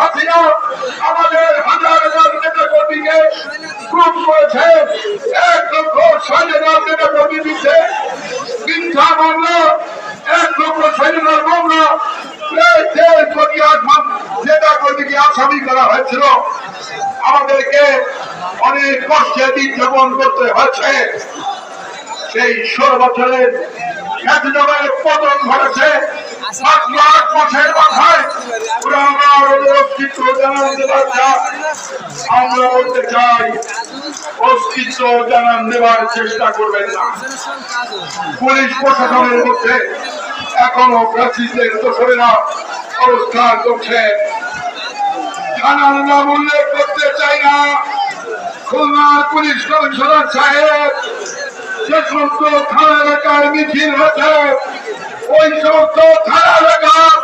হাসিনা আমাদের হাজার হাজার নেতা কর্মীকে খুন করেছে, 1,60,000 নেতা কর্মী দিচ্ছে মিথ্যা মামলা, 1,60,000 মামলা নেতা কর্মীকে আসামি করা হয়েছিল। আমাদেরকে অনেক কষ্টে দিন যাপন করতে হয়েছে। সেই 16 বছরের পতন ঘটেছে 5 লাখ মাসের মাথায়। আমরা বলতে চাই, অস্তিত্ব জানান দেওয়ার চেষ্টা করবেন না। পুলিশ প্রশাসনের মধ্যে এখনো ফ্যাসিস্টের দোষরেরা অবস্থান করছে। থানার নাম উল্লেখ করতে চাই না। খুলনার পুলিশ কমিশনার সাহেব যে সমস্ত থানা এলাকায় মিছিল হয়েছে, ওই সমস্ত থানা এলাকার